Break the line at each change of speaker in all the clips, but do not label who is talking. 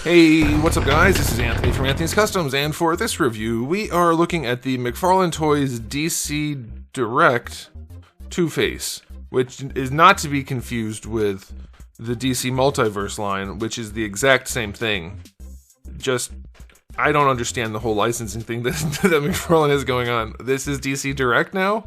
Hey, what's up guys? This is Anthony from Anthony's Customs, and for this review, we are looking at the McFarlane Toys DC Direct Two-Face, which is not to be confused with the DC Multiverse line, which is the exact same thing. Just, I don't understand the whole licensing thing that McFarlane has going on. This is DC Direct now?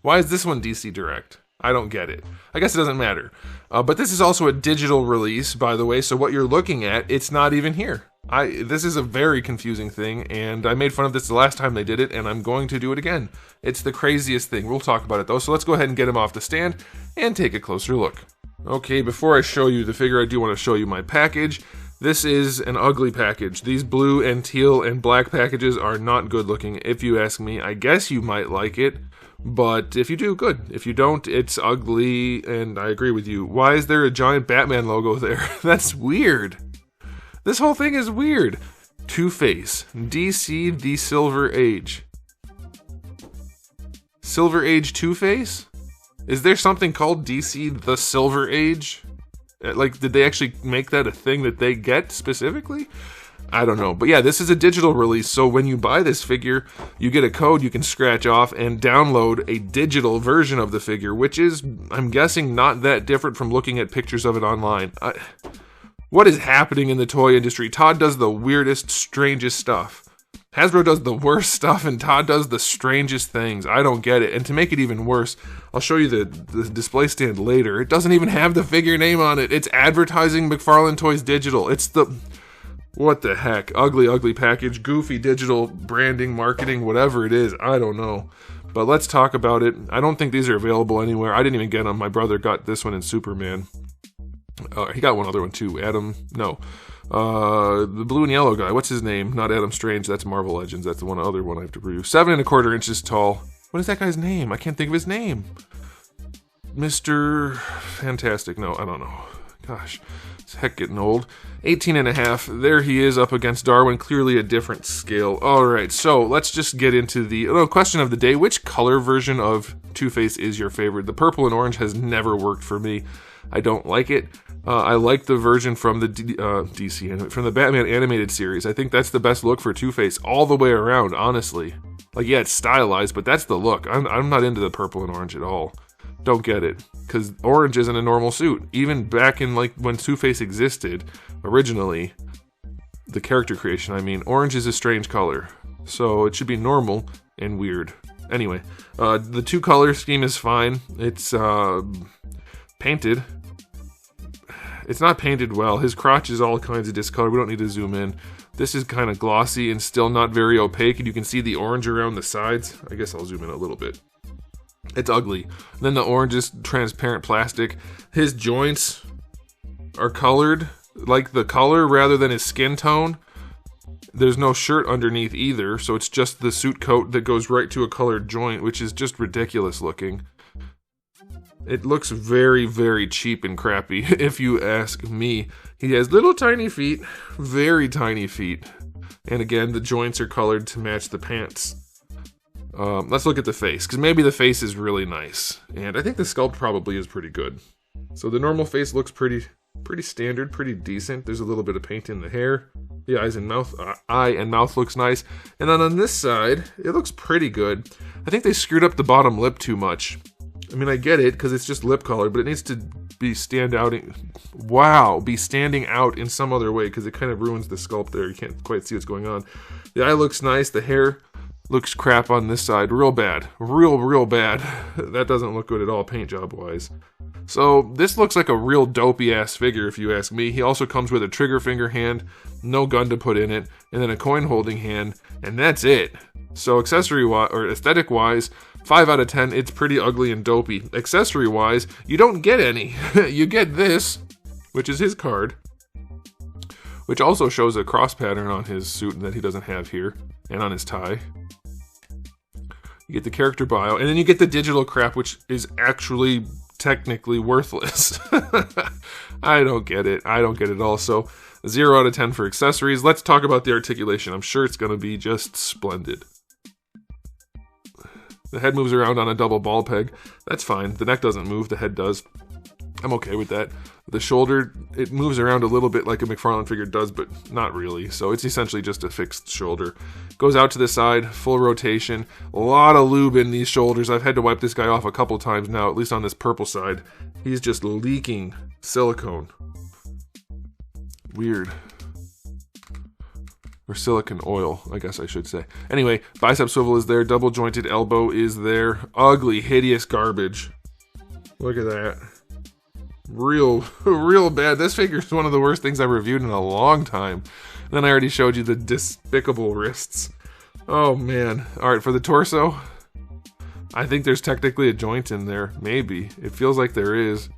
Why is this one DC Direct? I don't get it. I guess it doesn't matter. But this is also a digital release, by the way, so what you're looking at, it's not even here. This is a very confusing thing, and I made fun of this the last time they did it, and I'm going to do it again. It's the craziest thing. We'll talk about it, though, so let's go ahead and get him off the stand and take a closer look. Okay, before I show you the figure, I do want to show you my package. This is an ugly package. These blue and teal and black packages are not good looking, if you ask me. I guess you might like it. But if you do, good. If you don't, it's ugly, and I agree with you. Why is there a giant Batman logo there? That's weird. This whole thing is weird. Two-Face, DC The Silver Age. Silver Age Two-Face? Is there something called DC The Silver Age? Like, did they actually make that a thing that they get specifically? I don't know. But yeah, this is a digital release, so when you buy this figure, you get a code you can scratch off and download a digital version of the figure, which is, I'm guessing, not that different from looking at pictures of it online. What is happening in the toy industry? Todd does the weirdest, strangest stuff. Hasbro does the worst stuff, and Todd does the strangest things. I don't get it. And to make it even worse, I'll show you the display stand later. It doesn't even have the figure name on it. It's advertising McFarlane Toys Digital. It's the... What the heck? Ugly, ugly package, goofy digital branding, marketing, whatever it is. I don't know. But let's talk about it. I don't think these are available anywhere. I didn't even get them. My brother got this one in Superman. He got one other one too. Adam, no. The blue and yellow guy. What's his name? Not Adam Strange. That's Marvel Legends. That's the other one I have to review. 7¼ inches tall. What is that guy's name? I can't think of his name. Mr. Fantastic. No, I don't know. Gosh, it's heck getting old. 18½. There he is up against Darwin. Clearly a different scale. Alright, so let's just get into the question of the day. Which color version of Two-Face is your favorite? The purple and orange has never worked for me. I don't like it. I like the version from the from the Batman animated series. I think that's the best look for Two-Face all the way around, honestly. Like, yeah, it's stylized, but that's the look. I'm not into the purple and orange at all. Don't get it, because orange isn't a normal suit. Even back in, like, when Two-Face existed, originally, the character creation, I mean, orange is a strange color. So it should be normal and weird. Anyway, the two color scheme is fine. It's painted. It's not painted well. His crotch is all kinds of discolored. We don't need to zoom in. This is kind of glossy and still not very opaque, and you can see the orange around the sides. I guess I'll zoom in a little bit. It's ugly. Then the orange is transparent plastic. His joints are colored like the color rather than his skin tone. There's no shirt underneath either, so it's just the suit coat that goes right to a colored joint, which is just ridiculous looking. It looks very, very cheap and crappy, if you ask me. He has little tiny feet, very tiny feet. And again, the joints are colored to match the pants. Let's look at the face, because maybe the face is really nice. And I think the sculpt probably is pretty good. So the normal face looks pretty standard, pretty decent. There's a little bit of paint in the hair. The eye and mouth looks nice. And then on this side, it looks pretty good. I think they screwed up the bottom lip too much. I mean, I get it, because it's just lip color, but it needs to be standing out in some other way, because it kind of ruins the sculpt there. You can't quite see what's going on. The eye looks nice. The hair looks crap on this side. Real bad. Real bad. That doesn't look good at all, paint job wise. So this looks like a real dopey ass figure, if you ask me. He also comes with a trigger finger hand, no gun to put in it, and then a coin holding hand, and that's it. So accessory wise, or aesthetic wise, 5 out of 10, it's pretty ugly and dopey. Accessory wise, you don't get any. You get this, which is his card, which also shows a cross pattern on his suit that he doesn't have here, and on his tie. You get the character bio, and then you get the digital crap, which is actually technically worthless. I don't get it. I don't get it all. So 0 out of 10 for accessories. Let's talk about the articulation. I'm sure it's going to be just splendid. The head moves around on a double ball peg. That's fine. The neck doesn't move. The head does. I'm okay with that. The shoulder, it moves around a little bit like a McFarlane figure does, but not really. So it's essentially just a fixed shoulder. Goes out to the side, full rotation. A lot of lube in these shoulders. I've had to wipe this guy off a couple times now, at least on this purple side. He's just leaking silicone. Weird. Or silicone oil, I guess I should say. Anyway, bicep swivel is there. Double jointed elbow is there. Ugly, hideous garbage. Look at that. Real bad. This figure is one of the worst things I've reviewed in a long time. And then I already showed you the despicable wrists. Oh man. Alright, for the torso, I think there's technically a joint in there. Maybe. It feels like there is.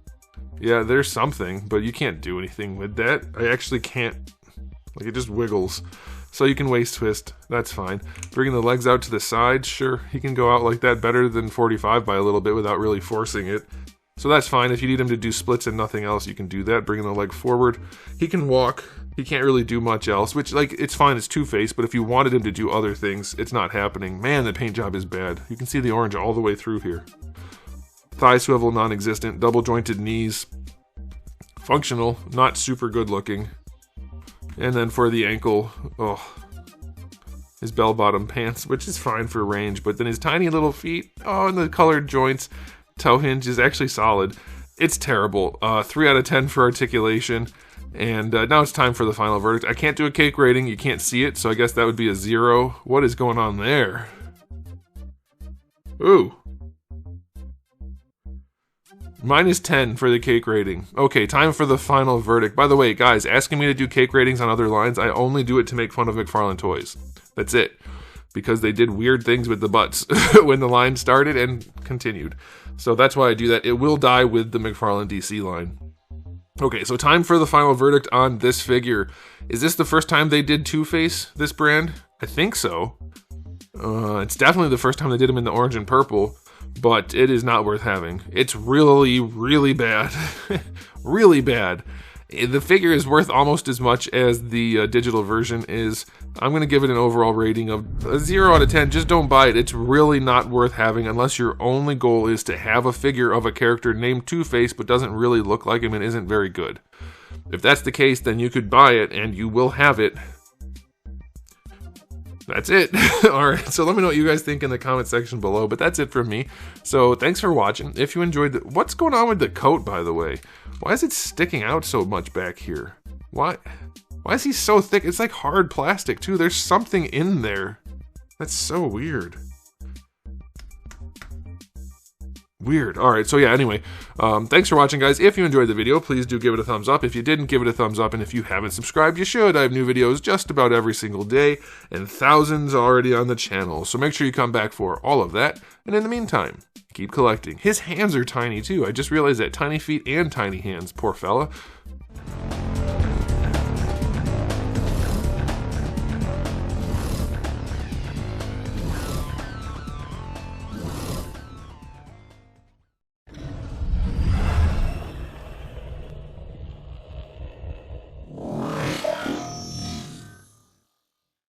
Yeah, there's something, but you can't do anything with that. I actually can't. Like, it just wiggles. So you can waist twist. That's fine. Bringing the legs out to the side, sure. He can go out like that better than 45 by a little bit without really forcing it. So that's fine. If you need him to do splits and nothing else, you can do that. Bringing the leg forward. He can walk. He can't really do much else, which, like, it's fine. It's two-faced, but if you wanted him to do other things, it's not happening. Man, the paint job is bad. You can see the orange all the way through here. Thigh swivel, non-existent. Double jointed knees. Functional, not super good looking. And then for the ankle, his bell-bottom pants, which is fine for range, but then his tiny little feet, and the colored joints. Toe hinge is actually solid. It's terrible. 3 out of 10 for articulation. And now it's time for the final verdict. I can't do a cake rating. You can't see it, so I guess that would be a 0. What is going on there? Ooh. -10 for the cake rating. Okay, time for the final verdict. By the way, guys, asking me to do cake ratings on other lines, I only do it to make fun of McFarlane toys. That's it. Because they did weird things with the butts when the line started and continued. So that's why I do that. It will die with the McFarlane DC line. Okay, so time for the final verdict on this figure. Is this the first time they did Two-Face, this brand? I think so. It's definitely the first time they did him in the orange and purple, but it is not worth having. It's really bad. Really bad. The figure is worth almost as much as the digital version is. I'm going to give it an overall rating of a 0 out of 10. Just don't buy it. It's really not worth having unless your only goal is to have a figure of a character named Two-Face but doesn't really look like him and isn't very good. If that's the case, then you could buy it and you will have it. That's it. Alright, so let me know what you guys think in the comment section below, but that's it from me. So thanks for watching. If you enjoyed what's going on with the coat, by the way? Why is it sticking out so much back here? Why is he so thick? It's like hard plastic too. There's something in there. That's so weird. Weird. Alright, so yeah, anyway, thanks for watching, guys. If you enjoyed the video, please do give it a thumbs up. If you didn't, give it a thumbs up. And if you haven't subscribed, you should. I have new videos just about every single day, and thousands already on the channel. So make sure you come back for all of that. And in the meantime, keep collecting. His hands are tiny, too. I just realized that. Tiny feet and tiny hands. Poor fella.